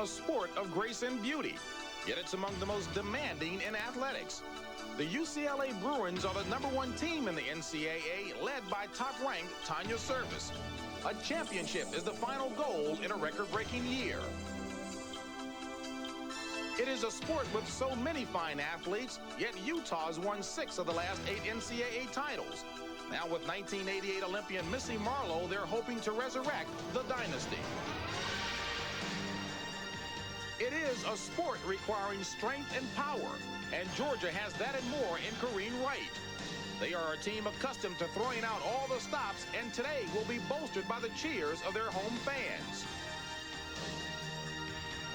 a sport of grace and beauty, yet it's among the most demanding in athletics. The UCLA Bruins are the #1 team in the NCAA, led by top-ranked Tanya Service. A championship is the final goal in a record-breaking year. It is a sport with so many fine athletes, yet Utah's won 6 of the last 8 NCAA titles. Now with 1988 Olympian Missy Marlowe, they're hoping to resurrect the dynasty. It is a sport requiring strength and power, and Georgia has that and more in Corrine Wright. They are a team accustomed to throwing out all the stops, and today will be bolstered by the cheers of their home fans.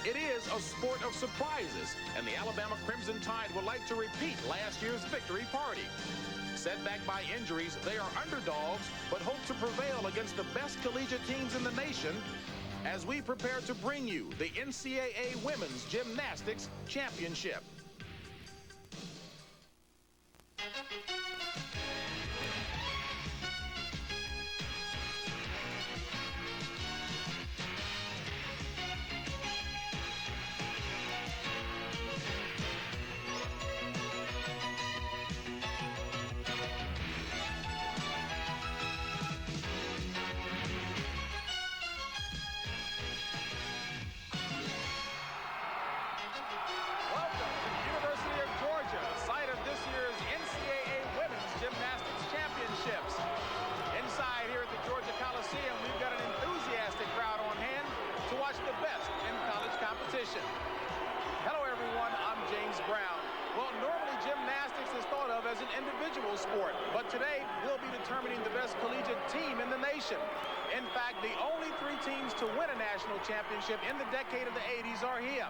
It is a sport of surprises, and the Alabama Crimson Tide would like to repeat last year's victory party. Set back by injuries, they are underdogs, but hope to prevail against the best collegiate teams in the nation as we prepare to bring you the NCAA Women's Gymnastics Championship. Hello everyone, I'm James Brown. Well, normally gymnastics is thought of as an individual sport, but today we'll be determining the best collegiate team in the nation. In fact, the only 3 teams to win a national championship in the decade of the 80s are here: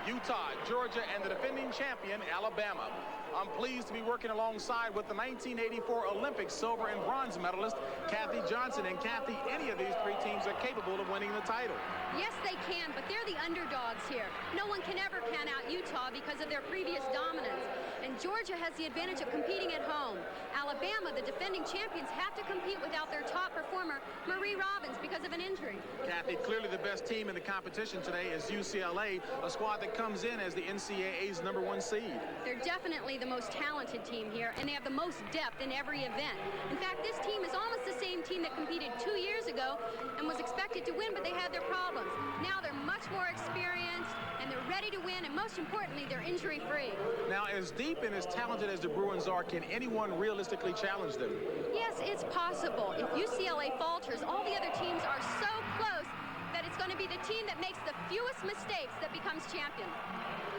Utah, Georgia, and the defending champion, Alabama. I'm pleased to be working alongside with the 1984 Olympic silver and bronze medalist, Kathy Johnson. And Kathy, any of these 3 teams are capable of winning the title. Yes, they can, but they're the underdogs here. No one can ever count out Utah because of their previous dominance. And Georgia has the advantage of competing at home. Alabama, the defending champions, have to compete without their top performer, Marie Robbins, because of an injury. Kathy, clearly the best team in the competition today is UCLA, a squad that comes in as the NCAA's #1 seed. They're definitely the most talented team here, and they have the most depth in every event. In fact, this team is almost the same team that competed 2 years ago and was expected to win, but they had their problems. Now they're much more experienced, and they're ready to win, and most importantly, they're injury-free. Now, as deep and as talented as the Bruins are, can anyone realistically challenge them? Yes, it's possible. If UCLA falters, all the other teams are so close that it's going to be the team that makes the fewest mistakes that becomes champion.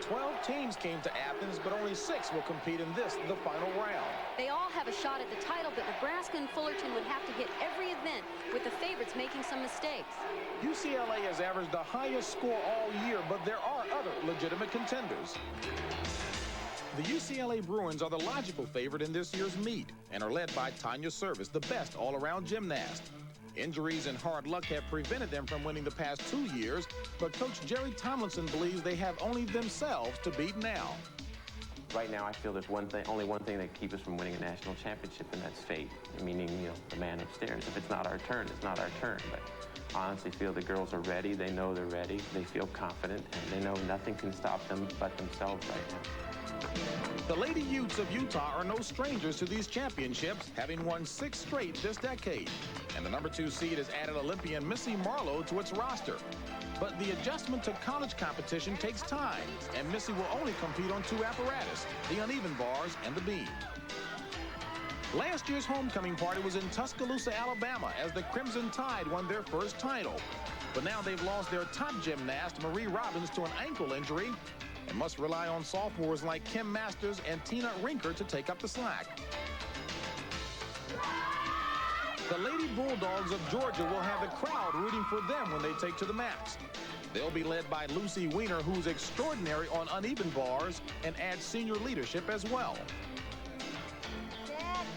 12 teams came to Athens, but only 6 will compete in this, the final round. They all have a shot at the title, but Nebraska and Fullerton would have to hit every event with the favorites making some mistakes. UCLA has averaged the highest score all year, but there are other legitimate contenders. The UCLA Bruins are the logical favorite in this year's meet and are led by Tanya Service, the best all-around gymnast. Injuries and hard luck have prevented them from winning the past 2 years, but Coach Jerry Tomlinson believes they have only themselves to beat now. Right now, I feel there's only one thing that can keep us from winning a national championship, and that's fate, meaning, the man upstairs. If it's not our turn, it's not our turn. But I honestly feel the girls are ready. They know they're ready. They feel confident, and they know nothing can stop them but themselves right now. The Lady Utes of Utah are no strangers to these championships, having won 6 straight this decade. And the #2 seed has added Olympian Missy Marlowe to its roster. But the adjustment to college competition takes time, and Missy will only compete on 2 apparatus, the uneven bars and the beam. Last year's homecoming party was in Tuscaloosa, Alabama, as the Crimson Tide won their first title. But now they've lost their top gymnast, Marie Robbins, to an ankle injury, and must rely on sophomores like Kim Masters and Tina Rinker to take up the slack. The Lady Bulldogs of Georgia will have the crowd rooting for them when they take to the mats. They'll be led by Lucy Weiner, who's extraordinary on uneven bars and adds senior leadership as well.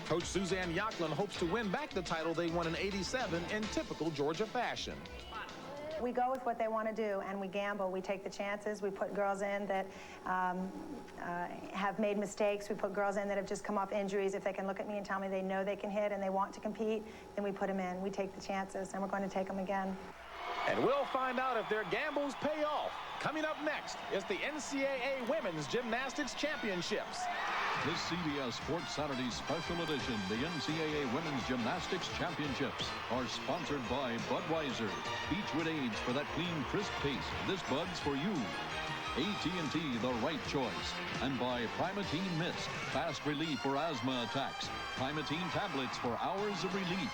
Coach Suzanne Yocklin hopes to win back the title they won in '87 in typical Georgia fashion. We go with what they want to do, and we gamble. We take the chances. We put girls in that have made mistakes. We put girls in that have just come off injuries. If they can look at me and tell me they know they can hit and they want to compete, then we put them in. We take the chances, and we're going to take them again. And we'll find out if their gambles pay off. Coming up next is the NCAA Women's Gymnastics Championships. This CBS Sports Saturday special edition, the NCAA Women's Gymnastics Championships, are sponsored by Budweiser. Beach with age for that clean, crisp taste. This Bud's for you. AT&T, the right choice. And by Primatene Mist, fast relief for asthma attacks. Primatene tablets for hours of relief.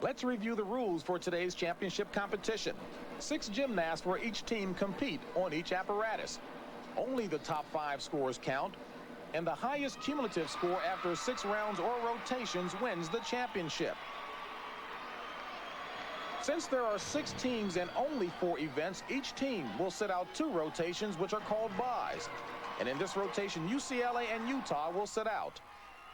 Let's review the rules for today's championship competition. 6 gymnasts for each team compete on each apparatus. Only the top 5 scores count, and the highest cumulative score after 6 rounds or rotations wins the championship. Since there are 6 teams and only 4 events, each team will sit out 2 rotations, which are called byes. And in this rotation, UCLA and Utah will sit out.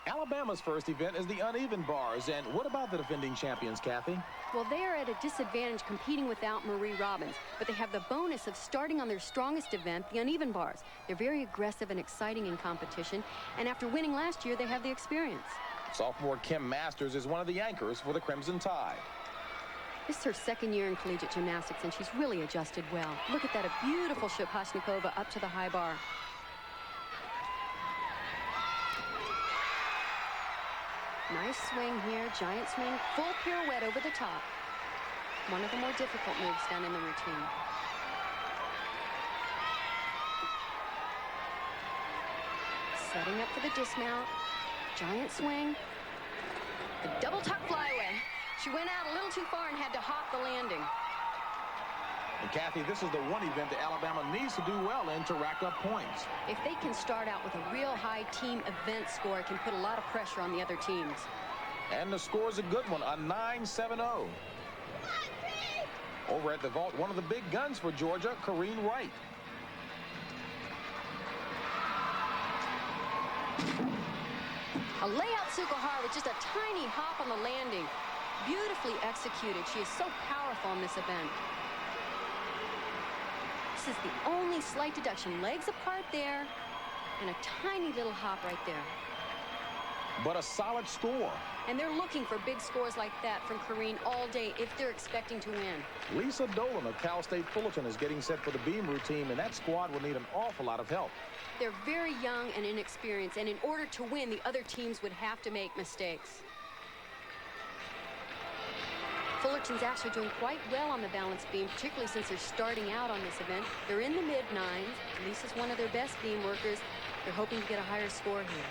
Alabama's first event is the uneven bars. And what about the defending champions, Kathy? Well, they are at a disadvantage competing without Marie Robbins, but they have the bonus of starting on their strongest event, the uneven bars. They're very aggressive and exciting in competition, and after winning last year, they have the experience. Sophomore Kim Masters is one of the anchors for the Crimson Tide. This is her 2nd year in collegiate gymnastics, and she's really adjusted well. Look at that, a beautiful Shapashnikova up to the high bar. Nice swing here, giant swing, full pirouette over the top. One of the more difficult moves done in the routine. Setting up for the dismount, giant swing, the double tuck flyaway. She went out a little too far and had to hop the landing. And Kathy, this is the one event that Alabama needs to do well in to rack up points. If they can start out with a real high team event score, it can put a lot of pressure on the other teams. And the score's a good one, a 9-7-0. Over at the vault, one of the big guns for Georgia, Corrine Wright. A layout Tsukuhara with just a tiny hop on the landing. Beautifully executed. She is so powerful in this event. This is the only slight deduction. Legs apart there, and a tiny little hop right there. But a solid score. And they're looking for big scores like that from Corrine all day if they're expecting to win. Lisa Dolan of Cal State Fullerton is getting set for the beam routine, and that squad will need an awful lot of help. They're very young and inexperienced, and in order to win, the other teams would have to make mistakes. Fullerton's actually doing quite well on the balance beam, particularly since they're starting out on this event. They're in the mid-9s. Lisa's one of their best beam workers. They're hoping to get a higher score here.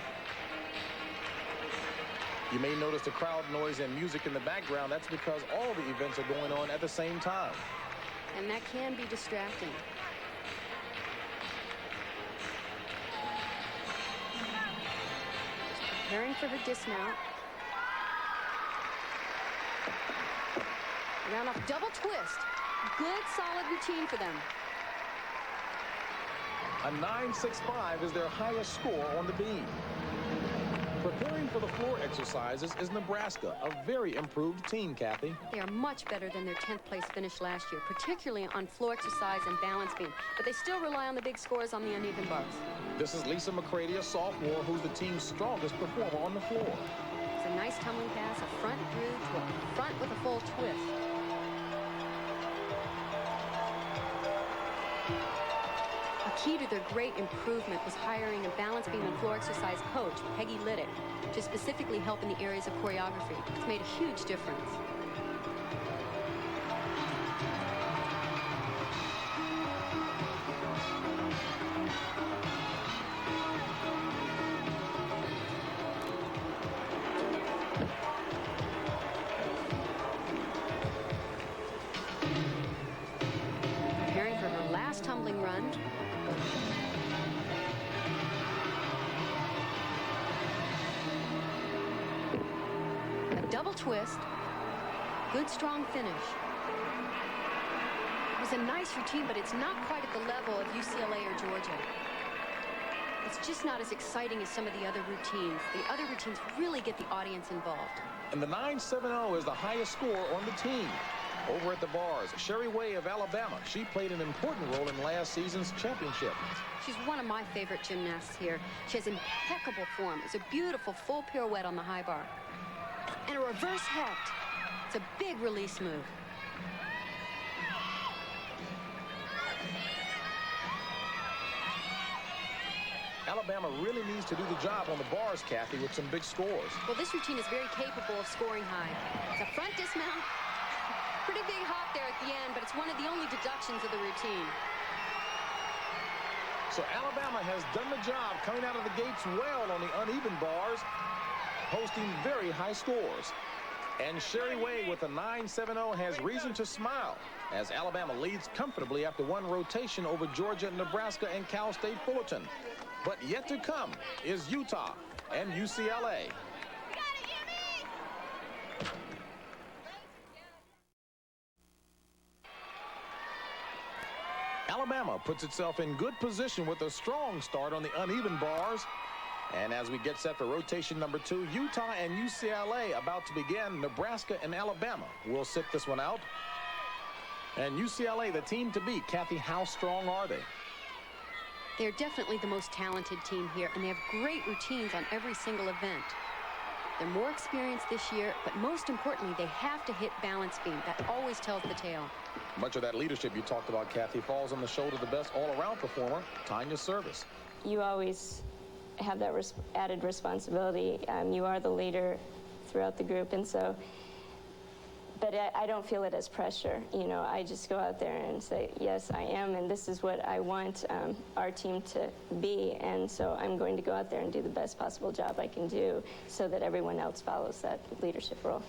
You may notice the crowd noise and music in the background. That's because all the events are going on at the same time. And that can be distracting. Preparing for her dismount. Round off double twist. Good, solid routine for them. A 9.65 is their highest score on the beam. Preparing for the floor exercises is Nebraska, a very improved team, Kathy. They are much better than their 10th place finish last year, particularly on floor exercise and balance beam. But they still rely on the big scores on the uneven bars. This is Lisa McCready, a sophomore, who's the team's strongest performer on the floor. It's a nice tumbling pass, a front through to a front with a full twist. A key to their great improvement was hiring a balance beam and floor exercise coach, Peggy Liddick, to specifically help in the areas of choreography. It's made a huge difference. Preparing for her last tumbling run. Double twist. Good, strong finish. It was a nice routine, but it's not quite at the level of UCLA or Georgia. It's just not as exciting as some of the other routines. The other routines really get the audience involved. And the 9.70 is the highest score on the team. Over at the bars, Sherry Way of Alabama. She played an important role in last season's championship. She's one of my favorite gymnasts here. She has impeccable form. It's a beautiful full pirouette on the high bar. And a reverse heft. It's a big release move. Alabama really needs to do the job on the bars, Kathy, with some big scores. Well, this routine is very capable of scoring high. It's a front dismount. Pretty big hop there at the end, but it's one of the only deductions of the routine. So Alabama has done the job coming out of the gates well on the uneven bars, posting very high scores. And Sherry Way with a 9.70 has reason to smile as Alabama leads comfortably after one rotation over Georgia, Nebraska, and Cal State Fullerton. But yet to come is Utah and UCLA. Alabama puts itself in good position with a strong start on the uneven bars. And as we get set for rotation number 2, Utah and UCLA about to begin. Nebraska and Alabama will sit this one out. And UCLA, the team to beat. Kathy, how strong are they? They're definitely the most talented team here, and they have great routines on every single event. They're more experienced this year, but most importantly, they have to hit balance beam. That always tells the tale. Much of that leadership you talked about, Kathy, falls on the shoulder of the best all-around performer, Tanya Service. You always have that added responsibility. You are the leader throughout the group, and so, but I don't feel it as pressure. You know, I just go out there and say, yes, I am, and this is what I want our team to be, and so I'm going to go out there and do the best possible job I can do so that everyone else follows that leadership role.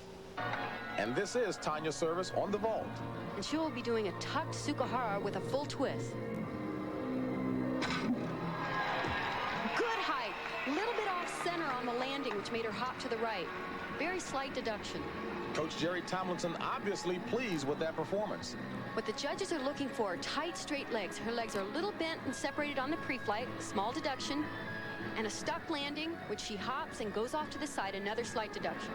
And this is Tanya Service on the vault. And she will be doing a tucked Sukahara with a full twist. Good height. A little bit off center on the landing, which made her hop to the right. Very slight deduction. Coach Jerry Tomlinson obviously pleased with that performance. What the judges are looking for are tight, straight legs. Her legs are a little bent and separated on the pre-flight, small deduction, and a stuck landing, which she hops and goes off to the side, another slight deduction.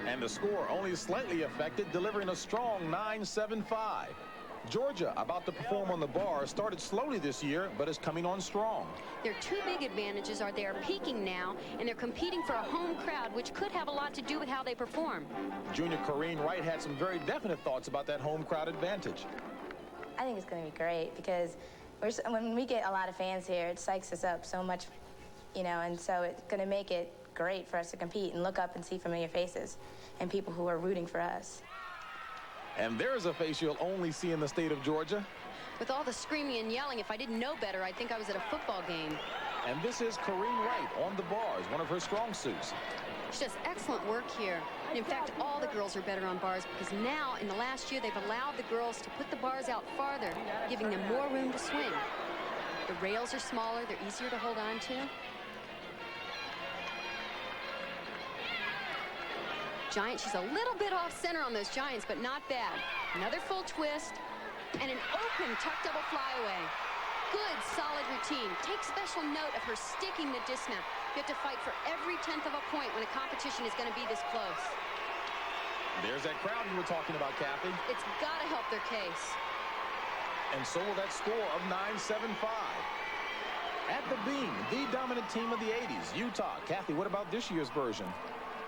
And the score only slightly affected, delivering a strong 9.75. Georgia, about to perform on the bar, started slowly this year, but is coming on strong. Their two big advantages are they are peaking now, and they're competing for a home crowd, which could have a lot to do with how they perform. Junior Corrine Wright had some very definite thoughts about that home crowd advantage. I think it's going to be great because when we get a lot of fans here, it psychs us up so much, you know, and so it's going to make it great for us to compete and look up and see familiar faces and people who are rooting for us. And there's a face you'll only see in the state of Georgia. With all the screaming and yelling, if I didn't know better, I'd think I was at a football game. And this is Corrine Wright on the bars, one of her strong suits. She does excellent work here. And in fact, all the girls are better on bars because now, in the last year, they've allowed the girls to put the bars out farther, giving them more room to swing. The rails are smaller, they're easier to hold on to. Giant, she's a little bit off center on those giants, but not bad. Another full twist and an open tuck double flyaway. Good, solid routine. Take special note of her sticking the dismount. You have to fight for every 10th of a point when a competition is going to be this close. There's that crowd you were talking about, Kathy. It's got to help their case. And so will that score of 9.75. At the beam, the dominant team of the 80s, Utah. Kathy, what about this year's version?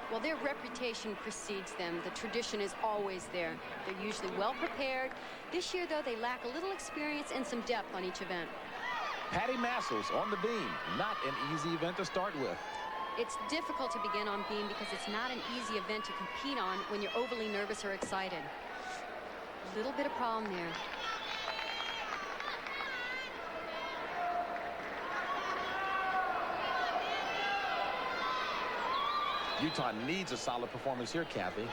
Well, their reputation precedes them. The tradition is always there. They're usually well prepared. This year, though, they lack a little experience and some depth on each event. Patty Massels on the beam. Not an easy event to start with. It's difficult to begin on beam because it's not an easy event to compete on when you're overly nervous or excited. A little bit of problem there. Utah needs a solid performance here, Kathy.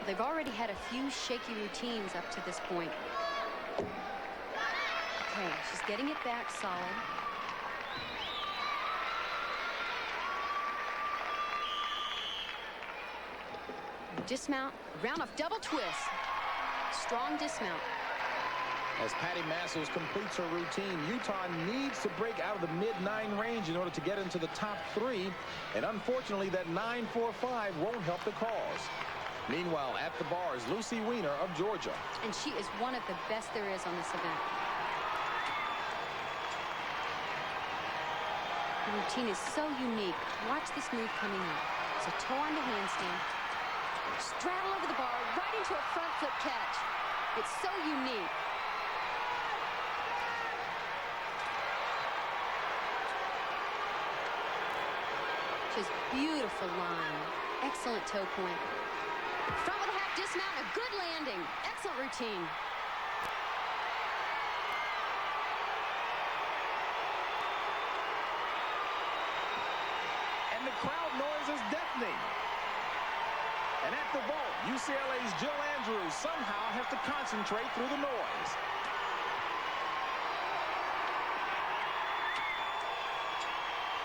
They've already had a few shaky routines up to this point. Okay, she's getting it back solid. Dismount, round off double twist. Strong dismount. As Patty Massels completes her routine, Utah needs to break out of the mid-9 range in order to get into the top 3. And unfortunately, that 9.45 won't help the cause. Meanwhile, at the bars, Lucy Weiner of Georgia. And she is one of the best there is on this event. The routine is so unique. Watch this move coming up. It's a toe on the handstand. Straddle over the bar, right into a front flip catch. It's so unique. Just beautiful line. Excellent toe point. Front with a half dismount, a good landing. Excellent routine. And the crowd noise is deafening. And at the vault, UCLA's Jill Andrews somehow has to concentrate through the noise.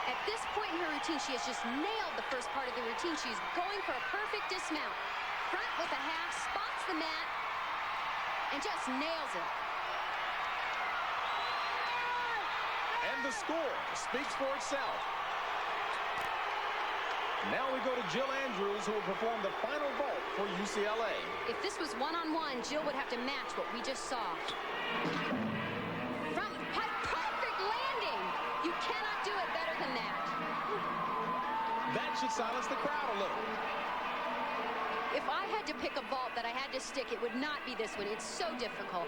At this point in her routine, she has just nailed the first part of the routine. She's going for a perfect dismount. Front with a half, spots the mat, and just nails it. And the score speaks for itself. Now we go to Jill Andrews, who will perform the final vault for UCLA. If this was one-on-one, Jill would have to match what we just saw. Front pike, perfect landing. You cannot do it better than that. That should silence the crowd a little. If I had to pick a vault that I had to stick, it would not be this one. It's so difficult.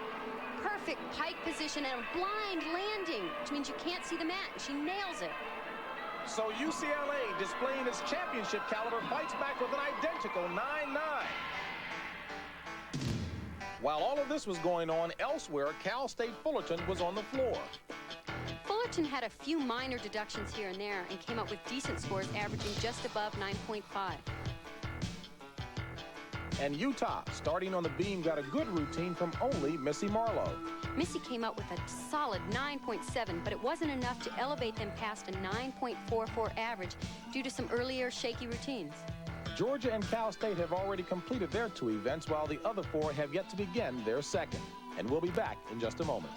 Perfect pike position and a blind landing, which means you can't see the mat, and she nails it. So UCLA, displaying its championship caliber, fights back with an identical 9-9. While all of this was going on elsewhere, Cal State Fullerton was on the floor. Fullerton had a few minor deductions here and there and came up with decent scores, averaging just above 9.5. And Utah, starting on the beam, got a good routine from only Missy Marlowe. Missy came up with a solid 9.7, but it wasn't enough to elevate them past a 9.44 average due to some earlier shaky routines. Georgia and Cal State have already completed their 2 events, while the other 4 have yet to begin their second. And we'll be back in just a moment.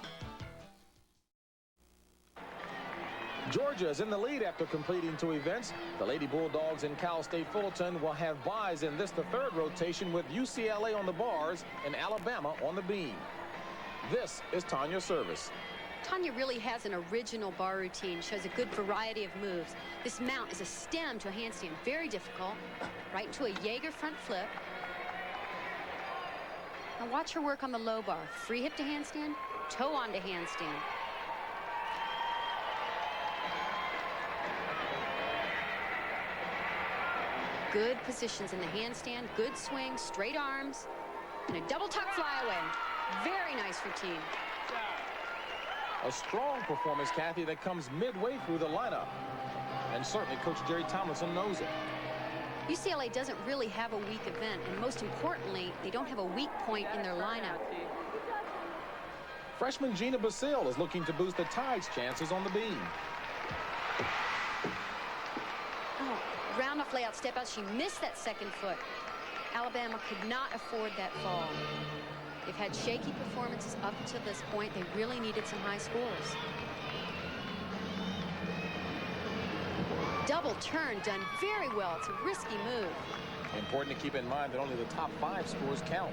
Georgia is in the lead after completing 2 events. The Lady Bulldogs and Cal State Fullerton will have byes in this, the 3rd rotation, with UCLA on the bars and Alabama on the beam. This is Tanya Service. Tanya really has an original bar routine, shows a good variety of moves. This mount is a stem to a handstand, very difficult, right into a Jaeger front flip. Now watch her work on the low bar. Free hip to handstand, toe on to handstand. Good positions in the handstand, good swing, straight arms, and a double tuck flyaway. Very nice routine. A strong performance, Kathy, that comes midway through the lineup. And certainly Coach Jerry Tomlinson knows it. UCLA doesn't really have a weak event, and most importantly, they don't have a weak point in their lineup. Freshman Gina Basile is looking to boost the Tide's chances on the beam. Round off layout step out. She missed that second foot. Alabama could not afford that fall. They've had shaky performances up until this point. They really needed some high scores. Double turn done very well. It's a risky move. Important to keep in mind that only the top 5 scores count.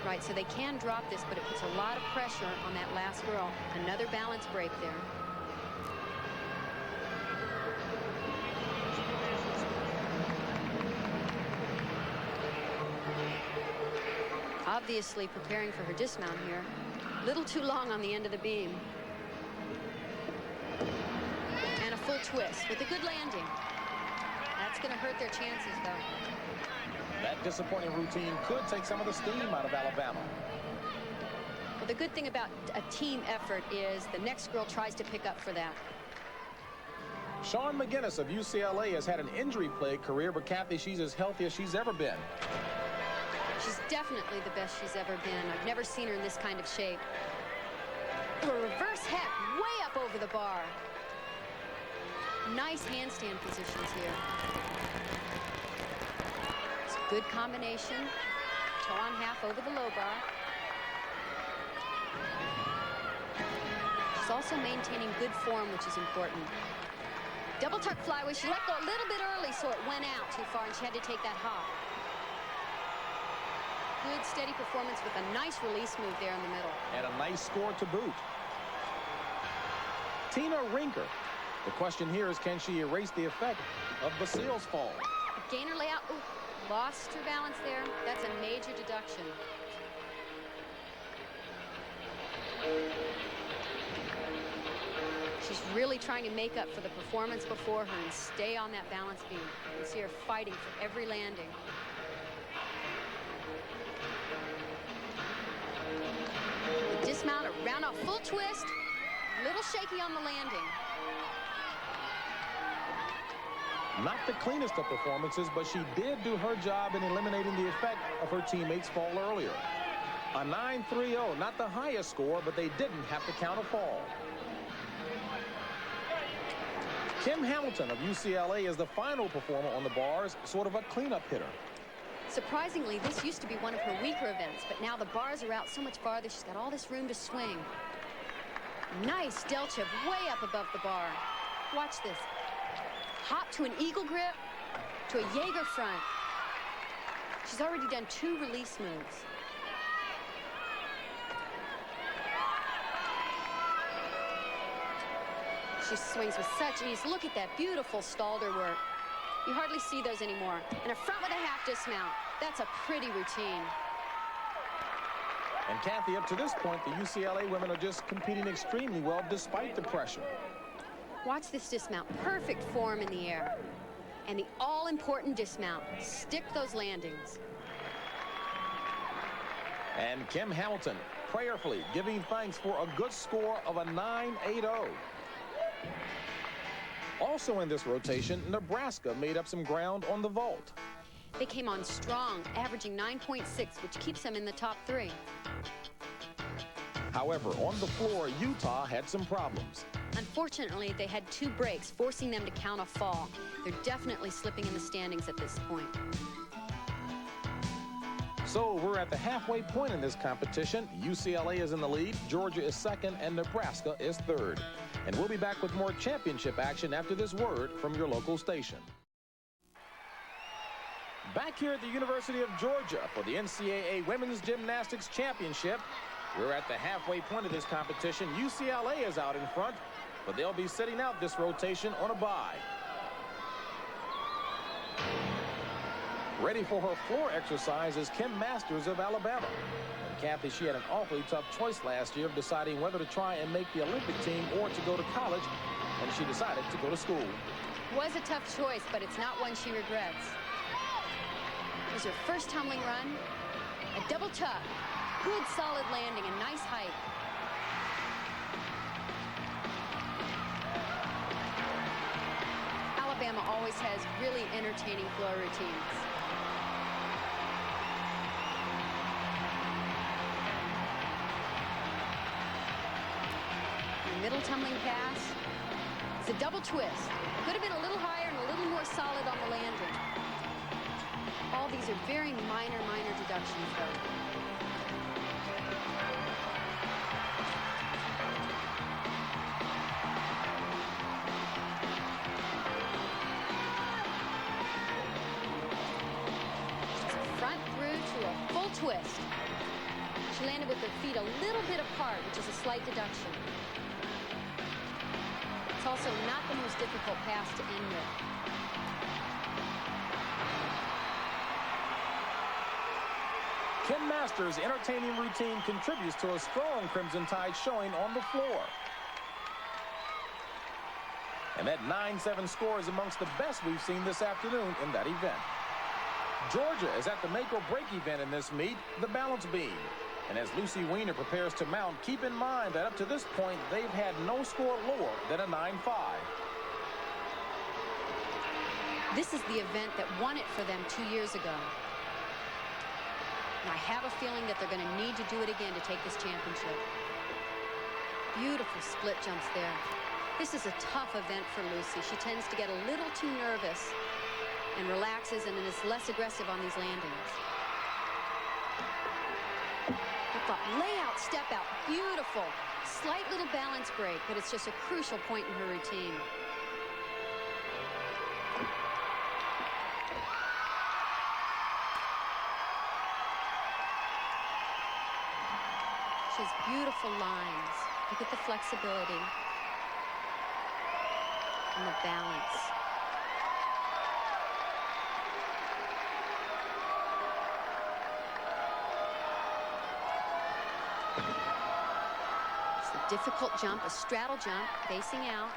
Right, so they can drop this, but it puts a lot of pressure on that last girl. Another balance break there. Obviously preparing for her dismount here. Little too long on the end of the beam. And a full twist with a good landing. That's going to hurt their chances, though. That disappointing routine could take some of the steam out of Alabama. Well, the good thing about a team effort is the next girl tries to pick up for that. Sean McGinnis of UCLA has had an injury-plagued career, but Kathy, she's as healthy as she's ever been. She's definitely the best she's ever been. I've never seen her in this kind of shape. A reverse heck way up over the bar. Nice handstand positions here. It's a good combination. Toe on half over the low bar. She's also maintaining good form, which is important. Double tuck flyway. She let go a little bit early, so it went out too far, and she had to take that hop. Good, steady performance with a nice release move there in the middle. And a nice score to boot. Tina Rinker. The question here is, can she erase the effect of Basile's fall? Gainer layout. Ooh, Lost her balance there. That's a major deduction. She's really trying to make up for the performance before her and stay on that balance beam. You can see her fighting for every landing. The dismount, a round off full twist. Little shaky on the landing. Not the cleanest of performances, but she did do her job in eliminating the effect of her teammates' fall earlier. A 9.30, not the highest score, but they didn't have to count a fall. Kim Hamilton of UCLA is the final performer on the bars, sort of a cleanup hitter. Surprisingly, this used to be one of her weaker events, but now the bars are out so much farther. She's got all this room to swing. Nice delta way up above the bar. Watch this. Hop to an eagle grip, to a Jaeger front. She's already done 2 release moves. She swings with such ease. Look at that beautiful Stalder work. You hardly see those anymore. And a front with a half dismount. That's a pretty routine. And Kathy, up to this point, the UCLA women are just competing extremely well despite the pressure. Watch this dismount. Perfect form in the air. And the all-important dismount. Stick those landings. And Kim Hamilton prayerfully giving thanks for a good score of a 9.80. Also in this rotation, Nebraska made up some ground on the vault. They came on strong, averaging 9.6, which keeps them in the top 3. However, on the floor, Utah had some problems. Unfortunately, they had 2 breaks, forcing them to count a fall. They're definitely slipping in the standings at this point. So we're at the halfway point in this competition. UCLA is in the lead, Georgia is second, and Nebraska is third. And we'll be back with more championship action after this word from your local station. Back here at the University of Georgia for the NCAA Women's Gymnastics Championship. We're at the halfway point of this competition. UCLA is out in front, but they'll be sitting out this rotation on a bye. Ready for her floor exercise is Kim Masters of Alabama. And Kathy, she had an awfully tough choice last year of deciding whether to try and make the Olympic team or to go to college, and she decided to go to school. Was a tough choice, but it's not one she regrets. It was her first tumbling run, a double tuck, good solid landing, and nice height. Alabama always has really entertaining floor routines. Middle tumbling pass. It's a double twist. Could have been a little higher and a little more solid on the landing. All these are very minor deductions, though. Front through to a full twist. She landed with her feet a little bit apart, which is a slight deduction. It's also not the most difficult pass to end with. Kim Masters' entertaining routine contributes to a strong Crimson Tide showing on the floor. And that 9-7 score is amongst the best we've seen this afternoon in that event. Georgia is at the make-or-break event in this meet, the balance beam. And as Lucy Weiner prepares to mount, keep in mind that up to this point, they've had no score lower than a 9.5. This is the event that won it for them 2 years ago. And I have a feeling that they're going to need to do it again to take this championship. Beautiful split jumps there. This is a tough event for Lucy. She tends to get a little too nervous and relaxes and is less aggressive on these landings. Layout, step out, beautiful. Slight little balance break, but it's just a crucial point in her routine. She has beautiful lines. Look at the flexibility and the balance. It's a difficult jump, a straddle jump, facing out.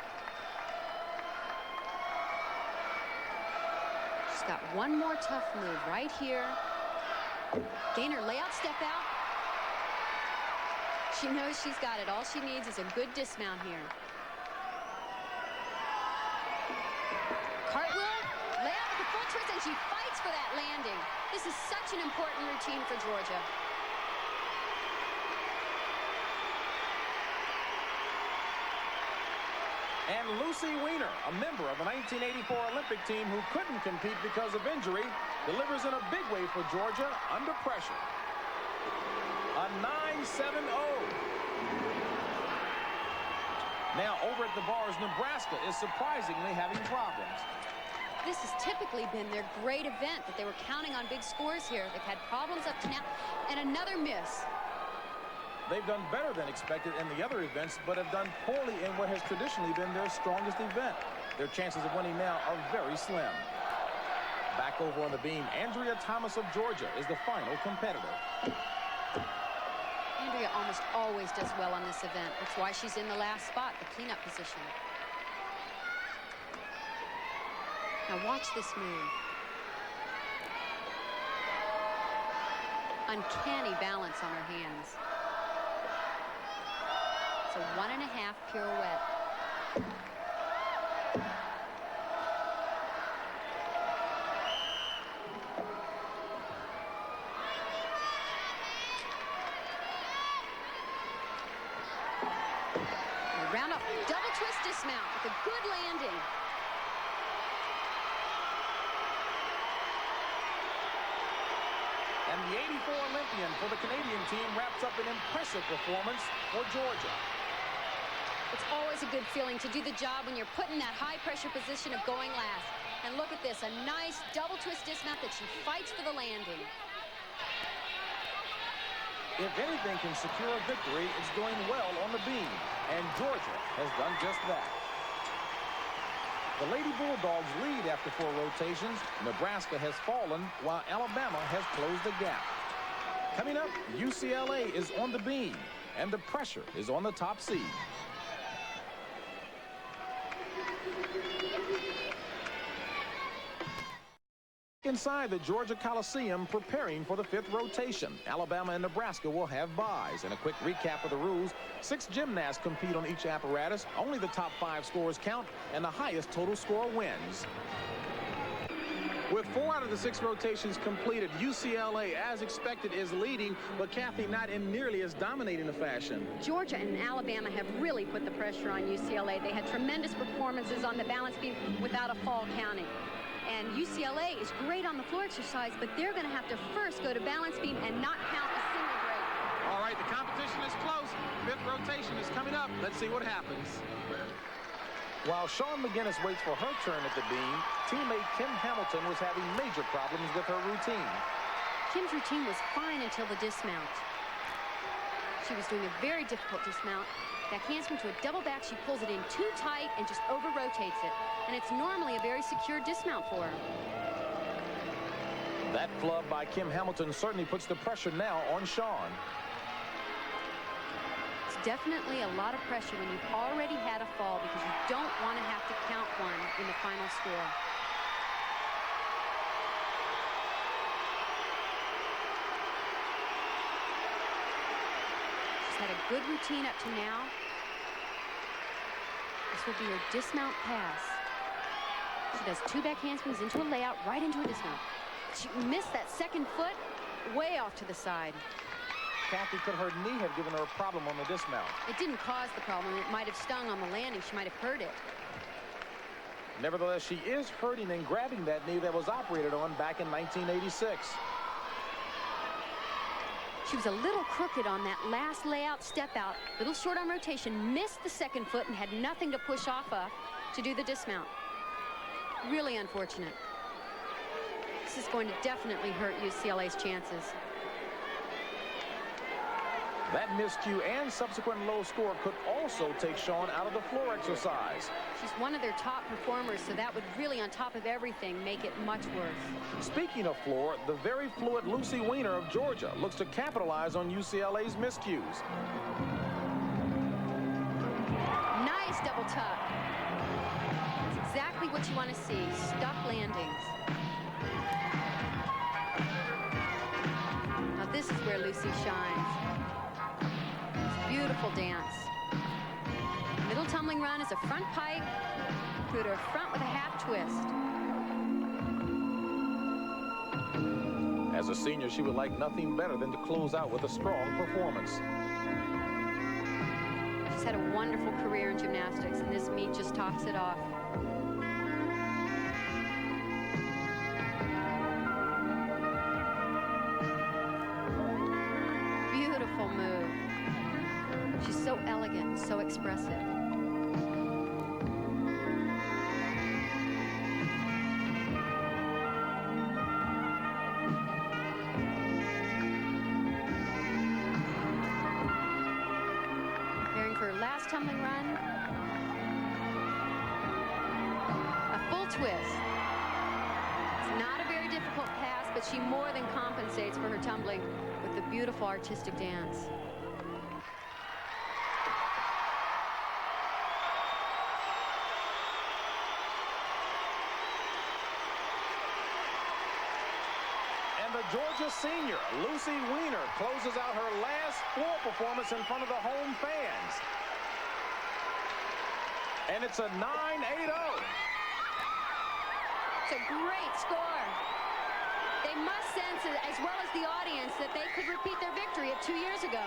She's got one more tough move right here. Gainer layout, step out. She knows she's got it. All she needs is a good dismount here. Cartwheel, layout with the full twist, and she fights for that landing. This is such an important routine for Georgia. And Lucy Weiner, a member of the 1984 Olympic team who couldn't compete because of injury, delivers in a big way for Georgia under pressure. A 9.70. Now over at the bars, Nebraska is surprisingly having problems. This has typically been their great event, but they were counting on big scores here. They've had problems up to now, and another miss. They've done better than expected in the other events, but have done poorly in what has traditionally been their strongest event. Their chances of winning now are very slim. Back over on the beam, Andrea Thomas of Georgia is the final competitor. Andrea almost always does well on this event. That's why she's in the last spot, the cleanup position. Now watch this move. Uncanny balance on her hands. It's a 1.5 pirouette. Round up, double twist dismount with a good landing. And the 84 Olympian for the Canadian team wraps up an impressive performance for Georgia. It's always a good feeling to do the job when you're put in that high-pressure position of going last. And look at this, a nice double twist dismount that she fights for the landing. If anything can secure a victory, it's doing well on the beam. And Georgia has done just that. The Lady Bulldogs lead after 4 rotations. Nebraska has fallen while Alabama has closed the gap. Coming up, UCLA is on the beam, and the pressure is on the top seed. Inside the Georgia Coliseum, preparing for the 5th rotation. Alabama and Nebraska will have byes. And a quick recap of the rules: 6 gymnasts compete on each apparatus. Only the top 5 scores count, and the highest total score wins. With 4 out of the 6 rotations completed, UCLA, as expected, is leading, but Kathy, not in nearly as dominating a fashion. Georgia and Alabama have really put the pressure on UCLA. They had tremendous performances on the balance beam without a fall counting. And UCLA is great on the floor exercise, but they're going to have to first go to balance beam and not count a single break. All right, the competition is close. 5th rotation is coming up. Let's see what happens. While Shawn McGinnis waits for her turn at the beam, teammate Kim Hamilton was having major problems with her routine. Kim's routine was fine until the dismount. She was doing a very difficult dismount. Back handspring to a double back. She pulls it in too tight and just over-rotates it. And it's normally a very secure dismount for her. That flub by Kim Hamilton certainly puts the pressure now on Shawn. It's definitely a lot of pressure when you've already had a fall, because you don't want to have to count one in the final score. She's had a good routine up to now. This will be her dismount pass. She does 2 back handsprings into a layout, right into a dismount. She missed that second foot way off to the side. Kathy, could her knee have given her a problem on the dismount? It didn't cause the problem. It might have stung on the landing. She might have hurt it. Nevertheless, she is hurting and grabbing that knee that was operated on back in 1986. She was a little crooked on that last layout step out. Little short on rotation, missed the second foot and had nothing to push off of to do the dismount. Really unfortunate. This is going to definitely hurt UCLA's chances. That miscue and subsequent low score could also take Shawn out of the floor exercise. She's one of their top performers, so that would really, on top of everything, make it much worse. Speaking of floor, the very fluid Lucy Weiner of Georgia looks to capitalize on UCLA's miscues. you want to see. Stuck landings. Now this is where Lucy shines. Beautiful dance. Middle tumbling run is a front pike through to her front with a half twist. As a senior, she would like nothing better than to close out with a strong performance. She's had a wonderful career in gymnastics, and this meet just tops it off. Beautiful move. She's so elegant, so expressive. Last tumbling run. A full twist. It's not a very difficult pass, but she more than compensates for her tumbling with the beautiful artistic dance. And the Georgia senior, Lucy Weiner, closes out her last floor performance in front of the home fans. And it's a 9-8-0. It's a great score. They must sense, as well as the audience, that they could repeat their victory of 2 years ago.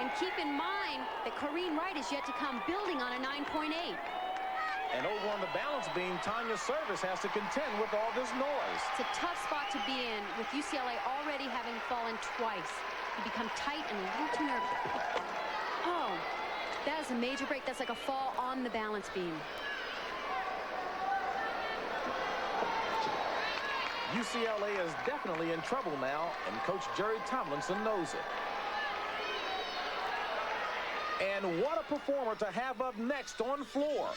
And keep in mind that Corrine Wright is yet to come, building on a 9.8. And over on the balance beam, Tanya Service has to contend with all this noise. It's a tough spot to be in, with UCLA already having fallen twice. You become tight and a little too nervous. Oh. That is a major break. That's like a fall on the balance beam. UCLA is definitely in trouble now, and Coach Jerry Tomlinson knows it. And what a performer to have up next on floor.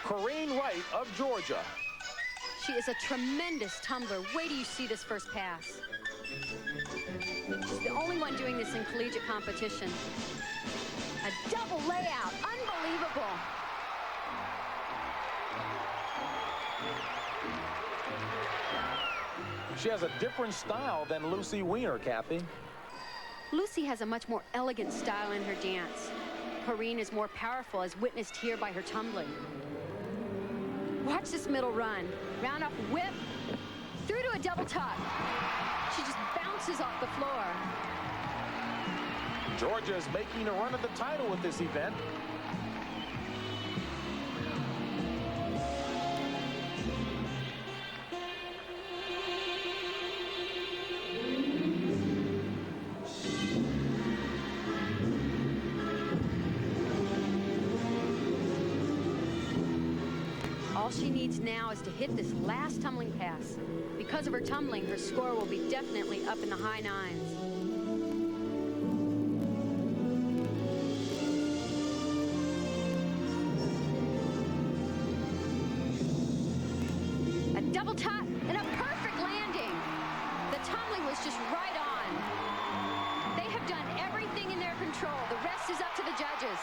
Corrine Wright of Georgia. She is a tremendous tumbler. Wait till you see this first pass. She's the only one doing this in collegiate competition. A double layout. Unbelievable. She has a different style than Lucy Weiner, Kathy. Lucy has a much more elegant style in her dance. Corrine is more powerful, as witnessed here by her tumbling. Watch this middle run. Round off whip. Through to a double tuck. She just bounces off the floor. Georgia is making a run at the title with this event. All she needs now is to hit this last tumbling pass. Because of her tumbling, her score will be definitely up in the high nines. Double tuck and a perfect landing. The tumbling was just right on. They have done everything in their control. The rest is up to the judges.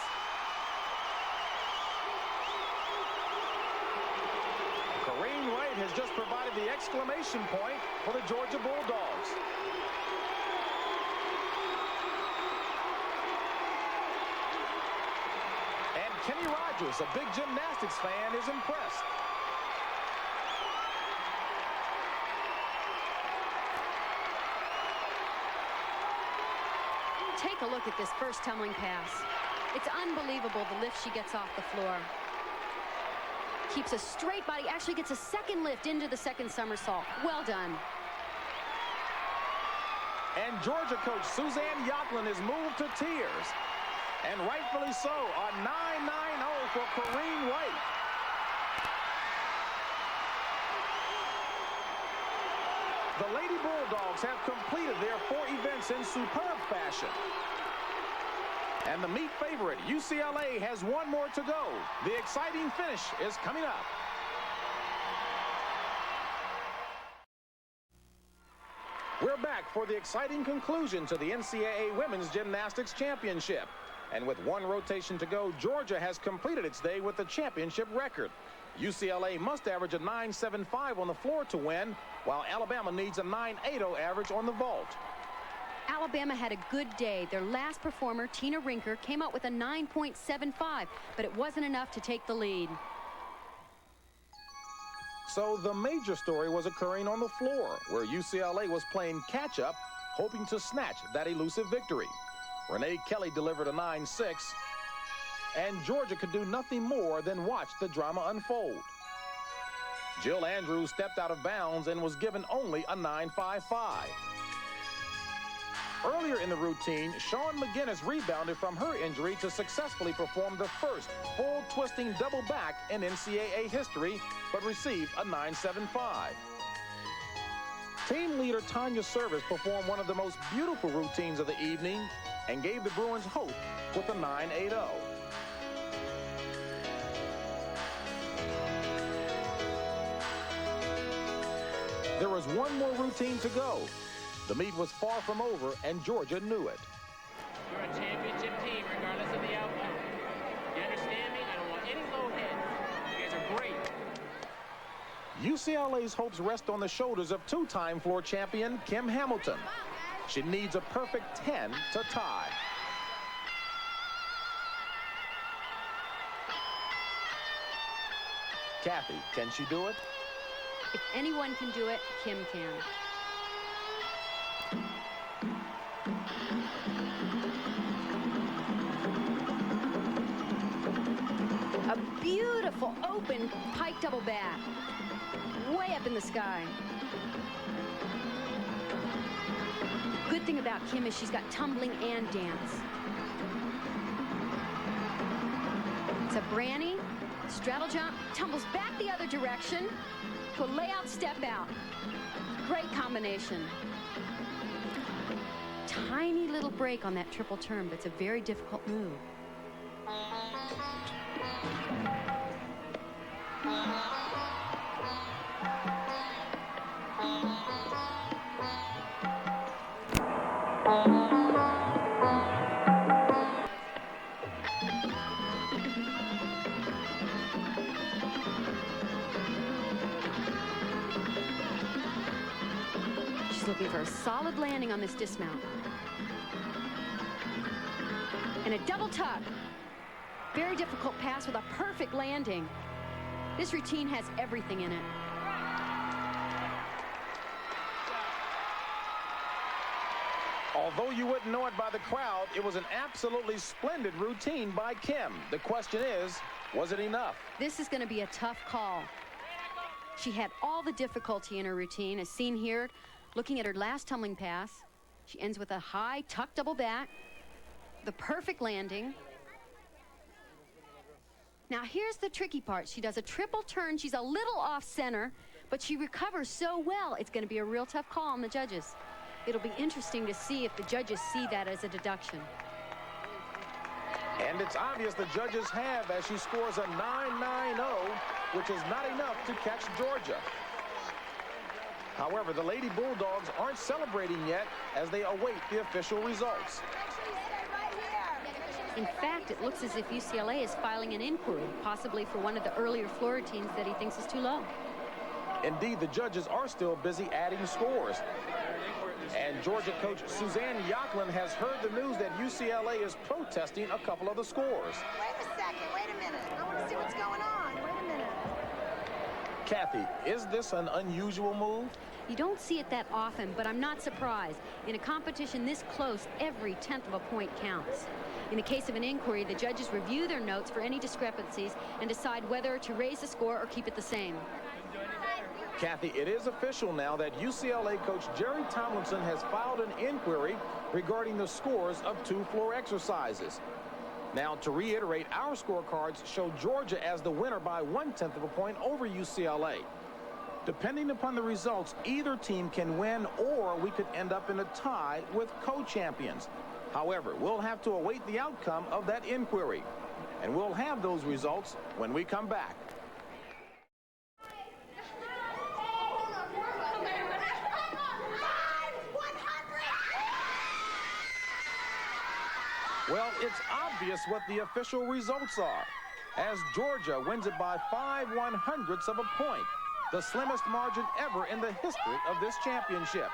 Corrine Wright has just provided the exclamation point for the Georgia Bulldogs. And Kenny Rogers, a big gymnastics fan, is impressed. Take a look at this first tumbling pass. It's unbelievable the lift she gets off the floor. Keeps a straight body, actually gets a second lift into the second somersault. Well done. And Georgia coach Suzanne Yocklin is moved to tears. And rightfully so, a 9-9-0 for Corrine Wright. The Lady Bulldogs have completed their 4 events in superb fashion. And the meet favorite, UCLA, has one more to go. The exciting finish is coming up. We're back for the exciting conclusion to the NCAA Women's Gymnastics Championship. And with one rotation to go, Georgia has completed its day with the championship record. UCLA must average a 9.75 on the floor to win, while Alabama needs a 9.80 average on the vault. Alabama had a good day. Their last performer, Tina Rinker, came out with a 9.75, but it wasn't enough to take the lead. So the major story was occurring on the floor, where UCLA was playing catch-up, hoping to snatch that elusive victory. Renee Kelly delivered a 9.6, and Georgia could do nothing more than watch the drama unfold. Jill Andrews stepped out of bounds and was given only a 9.55. Earlier in the routine, Shawn McGinnis rebounded from her injury to successfully perform the first full twisting double back in NCAA history, but received a 9.75. Team leader Tanya Service performed one of the most beautiful routines of the evening and gave the Bruins hope with a 9.80. There was one more routine to go. The meet was far from over, and Georgia knew it. You're a championship team, regardless of the outcome. You understand me? I don't want any low heads. You guys are great. UCLA's hopes rest on the shoulders of two-time floor champion Kim Hamilton. She needs a perfect 10 to tie. Kathy, can she do it? If anyone can do it, Kim can. A beautiful open pike double back. Way up in the sky. Good thing about Kim is she's got tumbling and dance. It's a Branny, straddle jump, tumbles back the other direction to a layout step out. Great combination. Tiny little break on that triple turn, but it's a very difficult move. She's looking for a solid landing on this dismount. And a double tuck. Very difficult pass with a perfect landing. This routine has everything in it. Although you wouldn't know it by the crowd, it was an absolutely splendid routine by Kim. The question is, was it enough? This is going to be a tough call. She had all the difficulty in her routine, as seen here, looking at her last tumbling pass. She ends with a high tuck double back, the perfect landing. Now here's the tricky part. She does a triple turn. She's a little off center, but she recovers so well. It's going to be a real tough call on the judges. It'll be interesting to see if the judges see that as a deduction. And it's obvious the judges have, as she scores a 9.90, which is not enough to catch Georgia. However, the Lady Bulldogs aren't celebrating yet as they await the official results. In fact, it looks as if UCLA is filing an inquiry, possibly for one of the earlier floor routines that he thinks is too low. Indeed, the judges are still busy adding scores. And Georgia coach Suzanne Yocklin has heard the news that UCLA is protesting a couple of the scores. Wait a second, wait a minute. I want to see what's going on. Wait a minute. Kathy, is this an unusual move? You don't see it that often, but I'm not surprised. In a competition this close, every tenth of a point counts. In the case of an inquiry, the judges review their notes for any discrepancies and decide whether to raise the score or keep it the same. Kathy, it is official now that UCLA coach Jerry Tomlinson has filed an inquiry regarding the scores of two floor exercises. Now, to reiterate, our scorecards show Georgia as the winner by 1/10 of a point over UCLA. Depending upon the results, either team can win, or we could end up in a tie with co-champions. However, we'll have to await the outcome of that inquiry, and we'll have those results when we come back. Well, it's obvious what the official results are. as Georgia wins it by 5/100ths of a point, the slimmest margin ever in the history of this championship.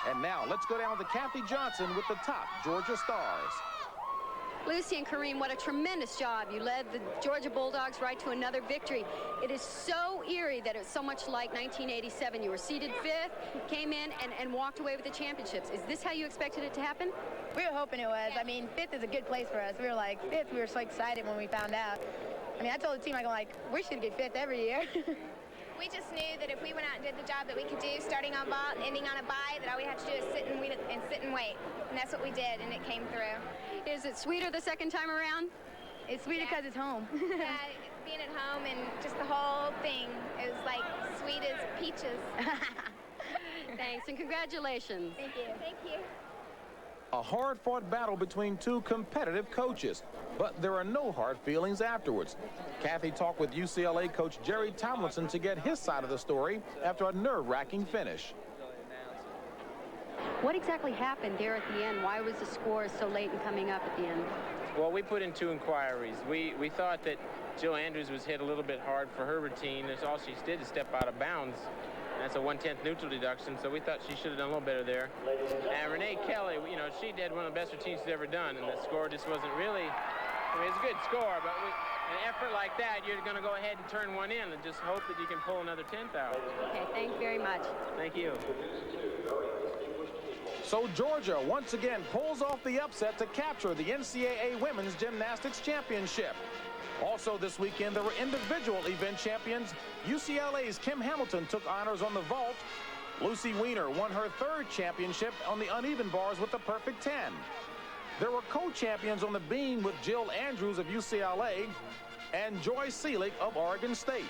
And now let's go down to Kathy Johnson with the top Georgia stars. Lucy and Kareem, what a tremendous job. You led the Georgia Bulldogs right to another victory. It is so eerie that it's so much like 1987. You were seeded 5th, came in and walked away with the championships. Is this how you expected it to happen? We were hoping it was. I mean, 5th is a good place for us. We were like, 5th, we were so excited when we found out. I mean, I told the team, we should get 5th every year. We just knew that if we went out and did the job that we could do, starting on vault, ending on a bye, that all we had to do is sit and wait. And that's what we did, and it came through. Is it sweeter the second time around? It's sweeter because it's home. Yeah, being at home and just the whole thing, it was like sweet as peaches. Thanks, and congratulations. Thank you. Thank you. A hard-fought battle between two competitive coaches, but there are no hard feelings afterwards. Kathy talked with UCLA coach Jerry Tomlinson to get his side of the story after a nerve-wracking finish. What exactly happened there at the end? Why was the score so late in coming up at the end? Well, we put in 2 inquiries. We thought that Jill Andrews was hit a little bit hard for her routine. That's all she did is step out of bounds. That's a 1/10 neutral deduction, so we thought she should have done a little better there. And Renee Kelly, you know, she did one of the best routines she's ever done, and the score just wasn't really, I mean, it's a good score, but an effort like that, you're going to go ahead and turn one in and just hope that you can pull another 10th out. Okay, thank you very much. Thank you. So Georgia once again pulls off the upset to capture the NCAA Women's Gymnastics Championship. Also this weekend, there were individual event champions. UCLA's Kim Hamilton took honors on the vault. Lucy Weiner won her 3rd championship on the uneven bars with the perfect 10. There were co-champions on the beam with Jill Andrews of UCLA and Joy Seelig of Oregon State.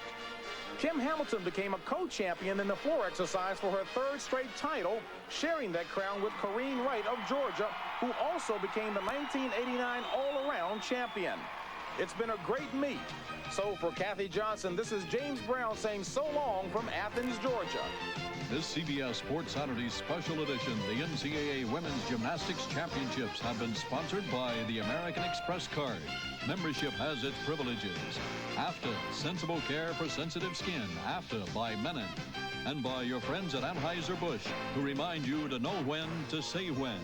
Kim Hamilton became a co-champion in the floor exercise for her 3rd straight title, sharing that crown with Corrine Wright of Georgia, who also became the 1989 all-around champion. It's been a great meet. So for Kathy Johnson, this is James Brown saying so long from Athens, Georgia. This CBS Sports Saturday special edition, the NCAA Women's Gymnastics Championships, have been sponsored by the American Express card. Membership has its privileges. AFTA, sensible care for sensitive skin. AFTA by Menon. And by your friends at Anheuser-Busch, who remind you to know when to say when.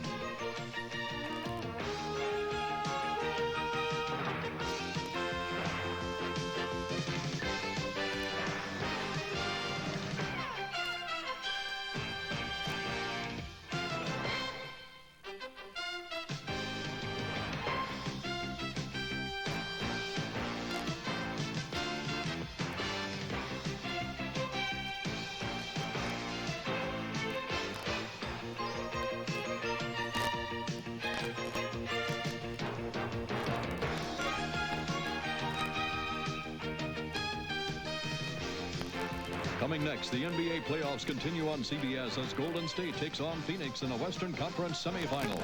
Coming next, the NBA playoffs continue on CBS as Golden State takes on Phoenix in the Western Conference semifinal.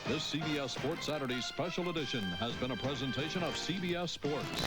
This CBS Sports Saturday special edition has been a presentation of CBS Sports.